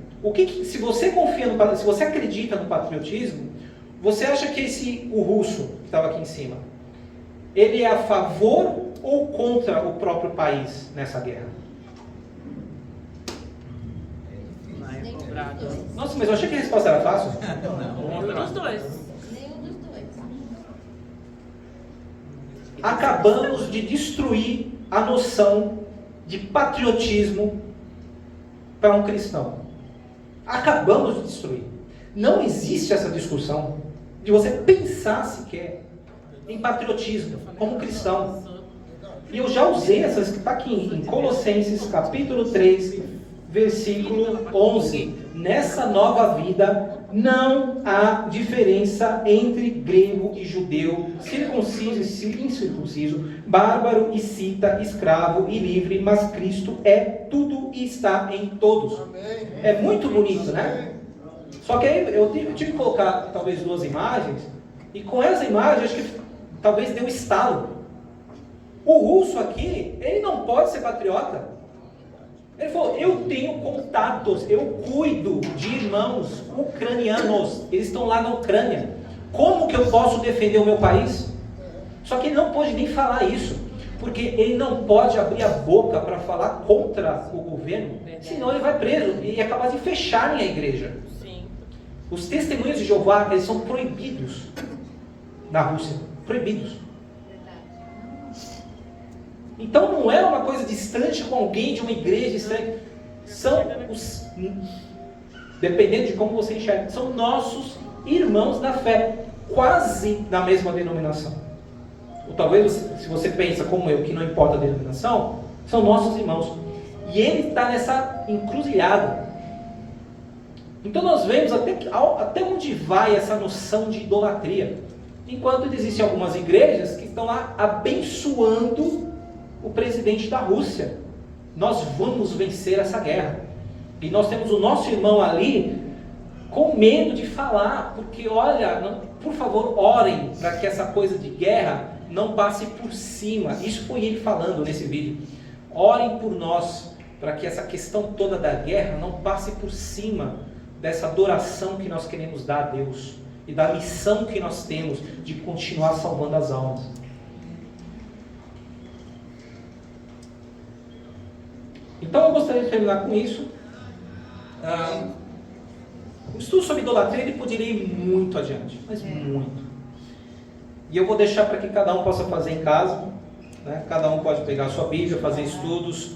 Se você confia se você acredita no patriotismo, você acha que o russo que estava aqui em cima, ele é a favor ou contra o próprio país nessa guerra? Nossa, mas eu achei que a resposta era fácil. Nenhum dos dois. Acabamos de destruir a noção de patriotismo para um cristão. Acabamos de destruir. Não existe essa discussão de você pensar sequer em patriotismo como cristão. E eu já usei essas, está aqui em Colossenses capítulo 3, versículo 11. Nessa nova vida não há diferença entre grego e judeu, circunciso e incircunciso, bárbaro e cita, escravo e livre, mas Cristo é tudo e está em todos. É muito bonito, né? Só que aí eu tive que colocar talvez duas imagens, e com essa imagem acho que talvez deu estalo. O russo aqui, ele não pode ser patriota. Ele falou, eu tenho contatos, eu cuido de irmãos ucranianos, eles estão lá na Ucrânia. Como que eu posso defender o meu país? Só que ele não pode nem falar isso, porque ele não pode abrir a boca para falar contra o governo, senão ele vai preso e é capaz de fecharem a igreja. Sim. Os testemunhos de Jeová, eles são proibidos na Rússia, proibidos. Então não é uma coisa distante com alguém de uma igreja estranha. São os, dependendo de como você enxerga, são nossos irmãos da fé, quase da mesma denominação. Ou talvez, se você pensa como eu, que não importa a denominação, são nossos irmãos. E ele está nessa encruzilhada. Então nós vemos até onde vai essa noção de idolatria. Enquanto existem algumas igrejas que estão lá abençoando o presidente da Rússia. Nós vamos vencer essa guerra. E nós temos o nosso irmão ali com medo de falar, porque olha, não, por favor, orem para que essa coisa de guerra não passe por cima. Isso foi ele falando nesse vídeo. Orem por nós, para que essa questão toda da guerra não passe por cima dessa adoração que nós queremos dar a Deus e da missão que nós temos de continuar salvando as almas. Então eu gostaria de terminar com isso. O estudo sobre idolatria ele poderia ir muito adiante, mas muito. E eu vou deixar para que cada um possa fazer em casa, né? Cada um pode pegar a sua Bíblia, fazer estudos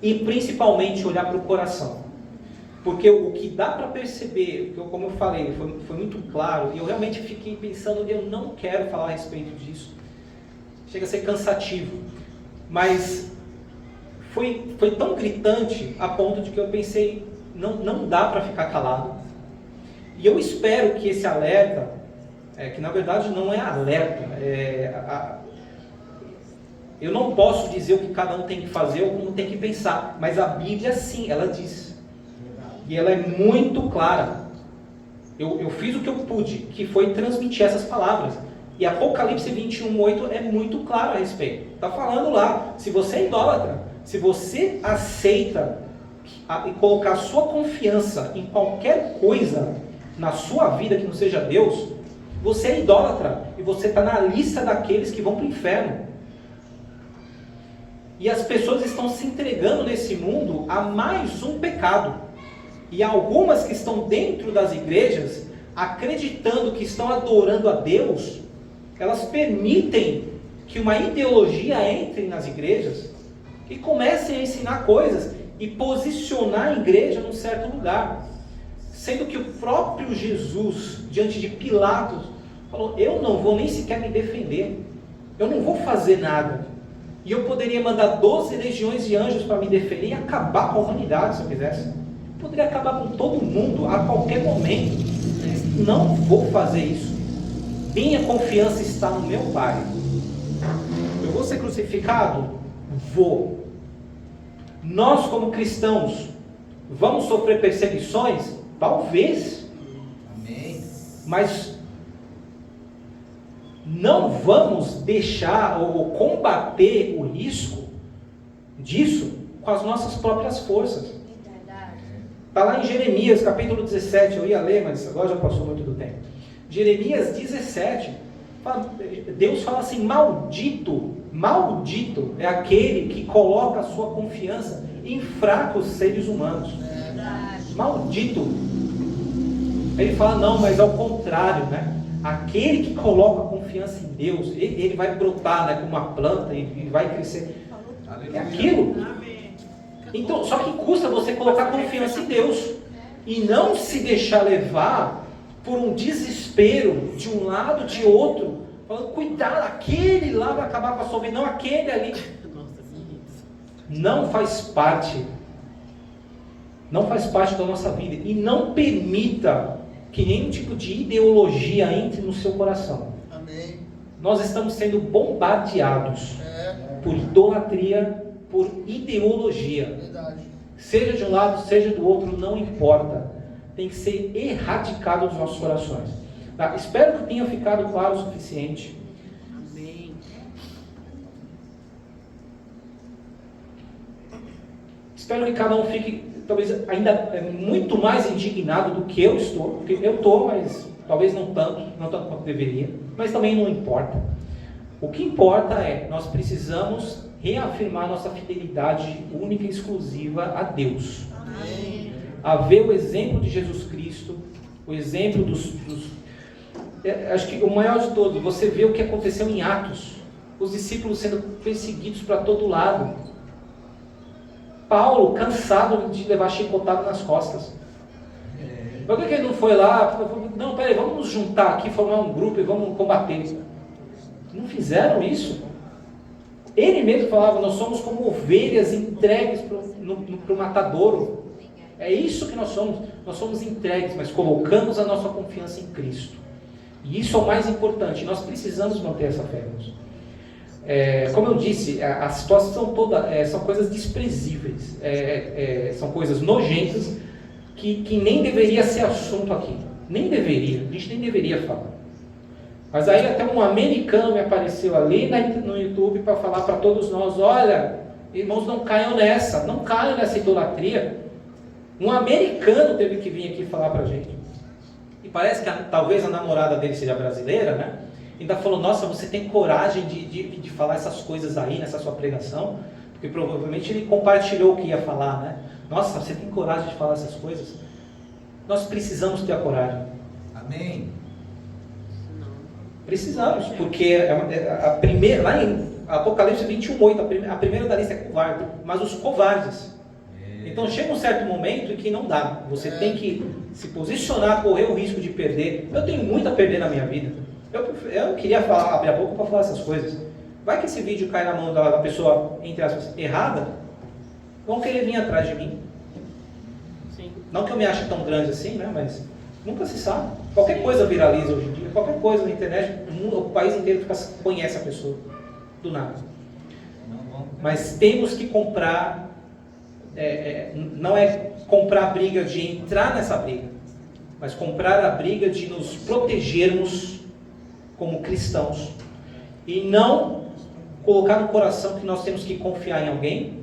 e principalmente olhar para o coração. Porque o que dá para perceber, como eu falei, foi muito claro, e eu realmente fiquei pensando, eu não quero falar a respeito disso. Chega a ser cansativo. Mas foi tão gritante a ponto de que eu pensei, não dá para ficar calado. E eu espero que esse alerta, que na verdade não é alerta, eu não posso dizer o que cada um tem que fazer ou como tem que pensar, mas a Bíblia sim, ela diz. E ela é muito clara. Eu fiz o que eu pude, que foi transmitir essas palavras. E Apocalipse 21:8 é muito claro a respeito. Está falando lá, se você é idólatra, se você aceita e colocar sua confiança em qualquer coisa na sua vida que não seja Deus, você é idólatra e você está na lista daqueles que vão para o inferno. E as pessoas estão se entregando nesse mundo a mais um pecado. E algumas que estão dentro das igrejas, acreditando que estão adorando a Deus, elas permitem que uma ideologia entre nas igrejas e comecem a ensinar coisas e posicionar a igreja num certo lugar. Sendo que o próprio Jesus, diante de Pilatos, falou, eu não vou nem sequer me defender, eu não vou fazer nada. E eu poderia mandar 12 legiões de anjos para me defender e acabar com a humanidade se eu quisesse. Eu poderia acabar com todo mundo a qualquer momento. Não vou fazer isso. Minha confiança está no meu Pai. Eu vou ser crucificado? Vou. Nós como cristãos vamos sofrer perseguições? Talvez. Amém. Mas não vamos deixar ou combater o risco disso com as nossas próprias forças. Está lá em Jeremias capítulo 17, eu ia ler, mas agora já passou muito do tempo. Jeremias 17, Deus fala assim, maldito é aquele que coloca a sua confiança em fracos seres humanos. Maldito. Ele fala, não, mas ao contrário, né? Aquele que coloca a confiança em Deus, ele vai brotar, né, como uma planta e vai crescer. É aquilo. Então, só que custa você colocar confiança em Deus e não se deixar levar por um desespero de um lado, de outro, falando, cuidado, aquele lá vai acabar com a sua vida, não aquele ali. Não faz parte da nossa vida. E não permita que nenhum tipo de ideologia entre no seu coração. Amém. Nós estamos sendo bombardeados por idolatria, por ideologia. Verdade. Seja de um lado, seja do outro, não importa. Tem que ser erradicado dos nossos corações. Tá? Espero que tenha ficado claro o suficiente. Amém. Espero que cada um fique, talvez, ainda muito mais indignado do que eu estou. Porque eu estou, mas talvez não tanto quanto deveria. Mas também não importa. O que importa é, nós precisamos reafirmar nossa fidelidade única e exclusiva a Deus. Amém. A ver o exemplo de Jesus Cristo, o exemplo acho que o maior de todos, você vê o que aconteceu em Atos, os discípulos sendo perseguidos para todo lado, Paulo cansado de levar chicotada nas costas. Por que ele não foi lá? Não, peraí, vamos nos juntar aqui, formar um grupo e vamos combater. Não fizeram isso. Ele mesmo falava, nós somos como ovelhas entregues para o matadouro. É isso que nós somos entregues, mas colocamos a nossa confiança em Cristo. E isso é o mais importante. Nós precisamos manter essa fé, irmãos. Como eu disse, a situação toda são coisas desprezíveis, são coisas nojentas que nem deveria ser assunto aqui. Nem deveria, a gente nem deveria falar. Mas aí até um americano me apareceu ali no YouTube para falar para todos nós: olha, irmãos, não caiam nessa idolatria. Um americano teve que vir aqui falar para a gente. E parece que talvez a namorada dele seja brasileira, né? Ainda falou: nossa, você tem coragem de falar essas coisas aí nessa sua pregação? Porque provavelmente ele compartilhou o que ia falar, né? Nossa, você tem coragem de falar essas coisas? Nós precisamos ter a coragem. Amém. Precisamos, porque a primeira, lá em Apocalipse 21:8, a primeira da lista é covarde, mas os covardes. Então chega um certo momento em que não dá. Você tem que se posicionar, correr o risco de perder. Eu tenho muito a perder na minha vida. Eu queria abrir a boca para falar essas coisas. Vai que esse vídeo cai na mão da pessoa, entre aspas, errada, vão querer vir atrás de mim. Sim. Não que eu me ache tão grande assim, né? Mas nunca se sabe. Qualquer coisa viraliza hoje em dia. Qualquer coisa na internet, o país inteiro conhece a pessoa. Do nada. Mas temos que comprar. Não é comprar a briga de entrar nessa briga, mas comprar a briga de nos protegermos como cristãos e não colocar no coração que nós temos que confiar em alguém,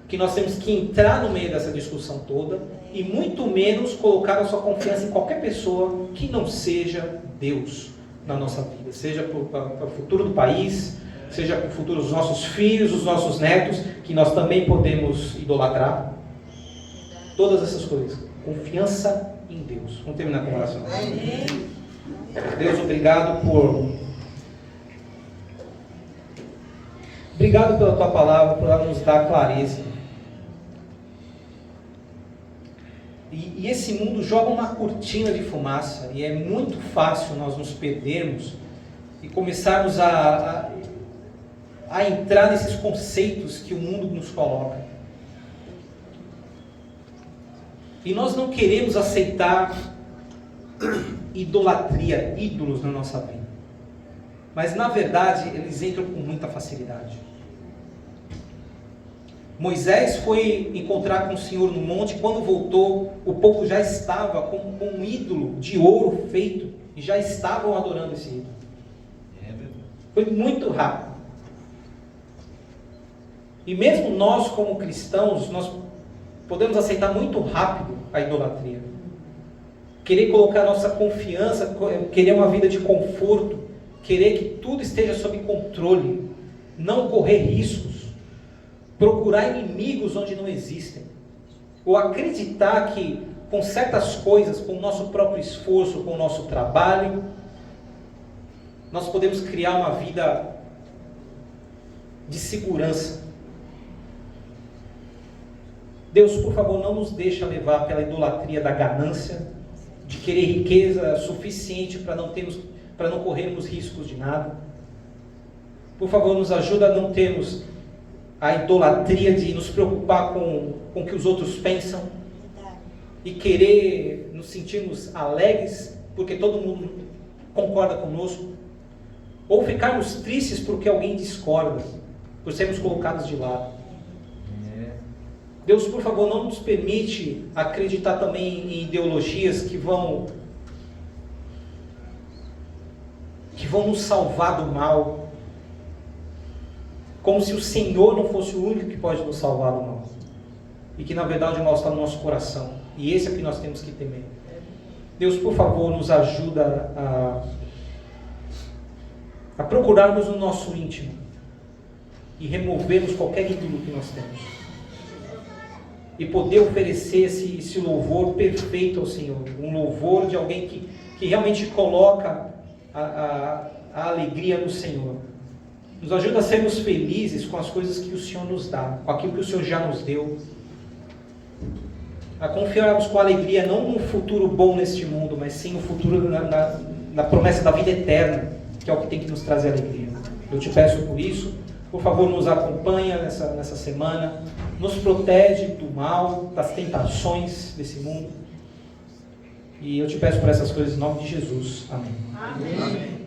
que nós temos que entrar no meio dessa discussão toda e muito menos colocar a sua confiança em qualquer pessoa que não seja Deus na nossa vida, seja para o futuro do país, seja para o futuro dos nossos filhos, dos nossos netos, que nós também podemos idolatrar. Todas essas coisas. Confiança em Deus. Vamos terminar com a oração. Deus, obrigado pela Tua palavra, por ela nos dar clareza. E esse mundo joga uma cortina de fumaça, e é muito fácil nós nos perdermos e começarmos a entrar nesses conceitos que o mundo nos coloca. E nós não queremos aceitar idolatria, ídolos na nossa vida. Mas na verdade eles entram com muita facilidade. Moisés foi encontrar com o Senhor no monte. Quando voltou, o povo já estava com um ídolo de ouro feito e já estavam adorando esse ídolo. Foi muito rápido. E mesmo nós como cristãos, nós podemos aceitar muito rápido a idolatria. Querer colocar nossa confiança, querer uma vida de conforto, querer que tudo esteja sob controle, não correr riscos, procurar inimigos onde não existem, ou acreditar que com certas coisas, com o nosso próprio esforço, com o nosso trabalho, nós podemos criar uma vida de segurança. Deus, por favor, não nos deixa levar pela idolatria da ganância, de querer riqueza suficiente para não corrermos riscos de nada. Por favor, nos ajuda a não termos a idolatria de nos preocupar com o que os outros pensam e querer nos sentirmos alegres porque todo mundo concorda conosco, ou ficarmos tristes porque alguém discorda, por sermos colocados de lado. Deus, por favor, não nos permite acreditar também em ideologias que vão nos salvar do mal, como se o Senhor não fosse o único que pode nos salvar do mal, e que na verdade o mal está no nosso coração, e esse é o que nós temos que temer. Deus, por favor, nos ajuda a procurarmos no nosso íntimo e removermos qualquer ídolo que nós temos, e poder oferecer esse louvor perfeito ao Senhor, um louvor de alguém que realmente coloca a alegria no Senhor. Nos ajuda a sermos felizes com as coisas que o Senhor nos dá, com aquilo que o Senhor já nos deu, a confiarmos com alegria não num futuro bom neste mundo, mas sim no futuro na promessa da vida eterna, que é o que tem que nos trazer alegria. Eu te peço por isso. Por favor, nos acompanha nessa semana, nos protege do mal, das tentações desse mundo. E eu te peço por essas coisas em nome de Jesus. Amém. Amém.